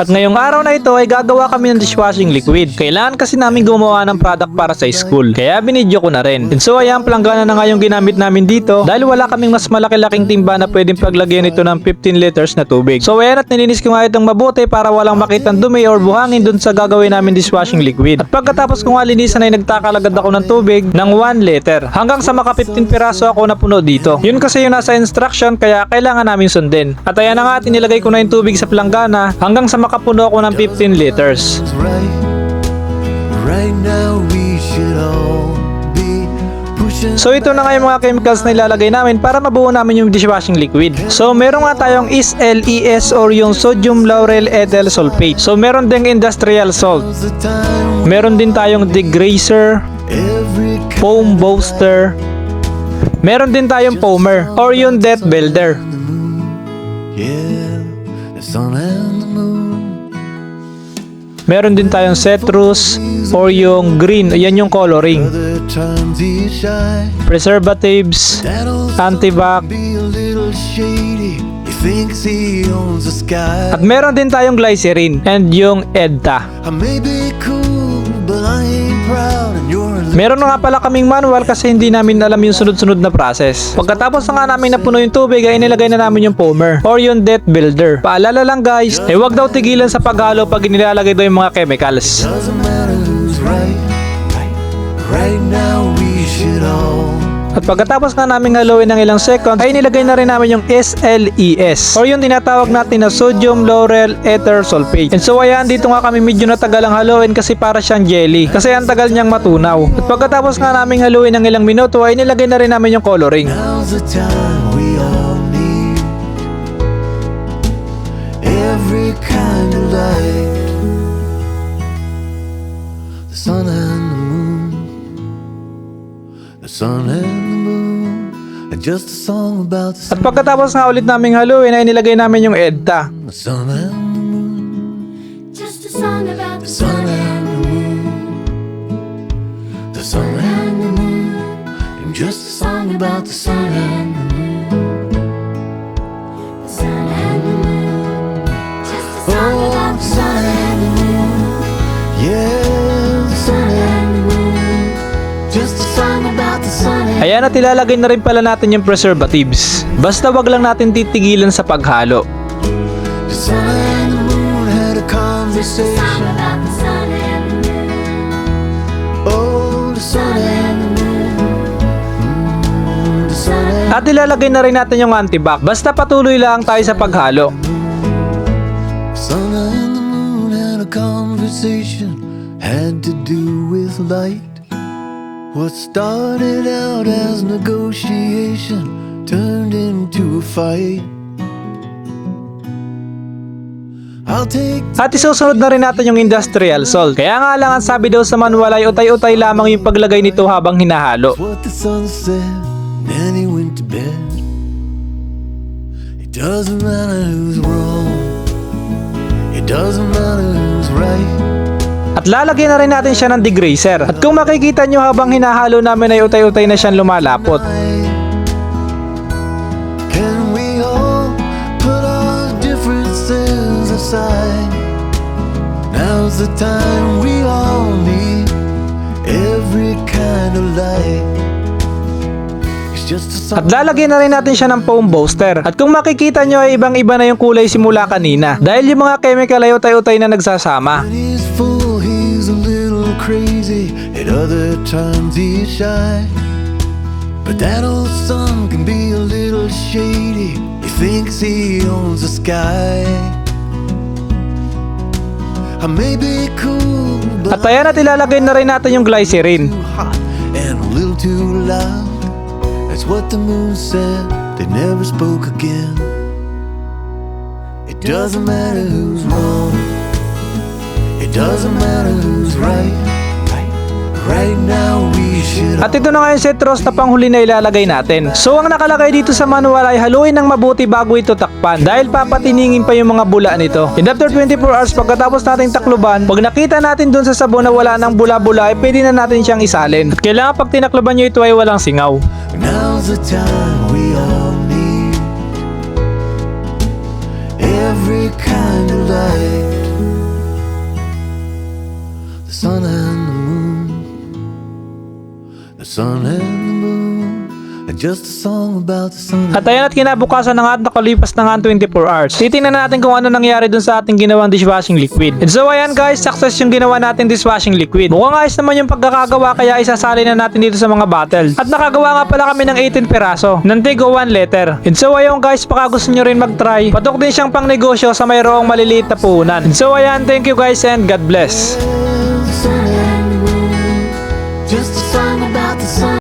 At ngayong araw na ito ay gagawa kami ng dishwashing liquid. Kailangan kasi namin gumawa ng product para sa school, kaya binidyo ko na rin. And so ayan, planggana na nga yung ginamit namin dito dahil wala kaming mas malaki-laking timba na pwedeng paglagyan ito ng 15 liters na tubig. So ayan, at nilinis ko nga itong mabuti para walang makitang dumi or buhangin dun sa gagawin namin dishwashing liquid. At pagkatapos ko nga linisan ay nagtakalagad ako ng tubig ng 1 liter hanggang sa maka 15 piraso ako napuno dito. Yun kasi yung nasa instruction, kaya kailangan namin sundin. At ayan na nga, tinilagay ko na yung tubig sa planggana hanggang sa makapuno ako ng 15 liters. Right now we should all be pushing. So ito na nga yung mga chemicals na ilalagay namin para mabuo namin yung dishwashing liquid. So meron nga tayong SLES or yung sodium lauryl ethyl sulfate. So meron ding industrial salt. The time Meron din tayong degreaser, every foam booster. Meron din tayong foamer or yung death builder. yeah, the sun and the moon. Meron din tayong citrus or yung green, yan yung coloring. Other times he's shy. Preservatives, That old antibac, be a little shady. He thinks he owns the sky. at meron din tayong glycerin and yung EDTA. I may be cool, but I ain't proud, and you're a Meron na nga pala kaming manual kasi hindi namin alam yung sunod-sunod na process. Pagkatapos na nga namin napuno yung tubig ay inilagay na namin yung foamer or yung death builder. Paalala lang guys, huwag daw tigilan sa paghalo pag inilalagay daw yung mga chemicals. doesn't matter who's right. Right now we should all. At pagkatapos nga namin haluin ng ilang seconds ay nilagay na rin namin yung SLES or yung tinatawag natin na sodium lauryl ethyl sulfate. And so ayan, dito nga kami medyo natagal ang haluin kasi para siyang jelly kasi ang tagal niyang matunaw. At pagkatapos nga namin haluin ng ilang minuto ay nilagay na rin namin yung coloring. Now's the time we all need every kind of light. The sun and the moon, the sun and the moon, and just a song about the At sun, pagkatapos nga ulit naming haluin ay nilagay namin yung EDTA. the sun and the moon, Just a song about the the sun sun and the moon, the sun and the moon, and just a song about the sun and the moon. the sun and the moon. Just a song Oh, about the the sun sun and the moon, yeah, the sun and the moon, just a song about the sun and Ayan, at ilalagay na rin pala natin yung preservatives. Basta wag lang natin titigilan sa paghalo. the sun and the moon had a Just a song conversation. about the sun and the moon. Oh, the sun and the moon, the sun and At ilalagay na rin natin yung antibac. Basta patuloy lang tayo sa paghalo. the sun and the moon had a conversation, had to do with light. What started out as negotiation turned into a fight. I'll take At isusunod na rin natin yung industrial salt. Kaya nga lang ang sabi daw sa manual ay utay-utay lamang yung paglagay nito habang hinahalo. what the sun said, then he went to bed. It doesn't matter who's wrong, it doesn't matter who's right. At lalagyan na rin natin siya ng degreaser. At kung makikita nyo habang hinahalo namin ay utay-utay na siyang lumalapot. Can we all put our differences aside? Now's the time we all need every kind of light. It's just a At song. lalagyan na rin natin siya ng foam booster. At kung makikita nyo ay ibang-iba na yung kulay simula kanina. Dahil yung mga chemical ay utay-utay na nagsasama. When he's full, he's a little crazy. At other times he's shy. But that old sun can be a little shady. He thinks he owns the sky. I may be cool, but At ayan, at ilalagay na rin natin yung glycerin. too hot and a little too loud. That's what the moon said. They never spoke again. It doesn't matter who's wrong. It doesn't matter who's right. Right now we should. At ito na nga yung citrus na panghuli na ilalagay natin. So ang nakalagay dito sa manual ay haluin ng mabuti bago ito takpan dahil papatiningin pa yung mga bula nito. And after 24 hours pagkatapos nating takluban, pag nakita natin dun sa sabon na wala ng bula-bula ay pwede na natin siyang isalin. At kailangan pag tinakluban nyo ito ay walang singaw. Now's the time we all need every kind of light. sun and the moon, and just a song about the sun. At ayan, at kinabukasan na nga at nakalipas na nga ang 24 hours. Titingnan natin kung ano nangyari dun sa ating ginawang dishwashing liquid. And so ayan guys, success yung ginawa natin dishwashing liquid. Mukhang ayos naman yung pagkakagawa, kaya isasali na natin dito sa mga bottle. At nakagawa nga pala kami ng 18 peraso ng tigo 1 liter. And so ayun guys, baka gusto nyo rin mag-try. Patok din siyang pang negosyo sa mayroong maliliit na puhunan. And so ayan, thank you guys and God bless. The sun and the moon, just a song about the sun.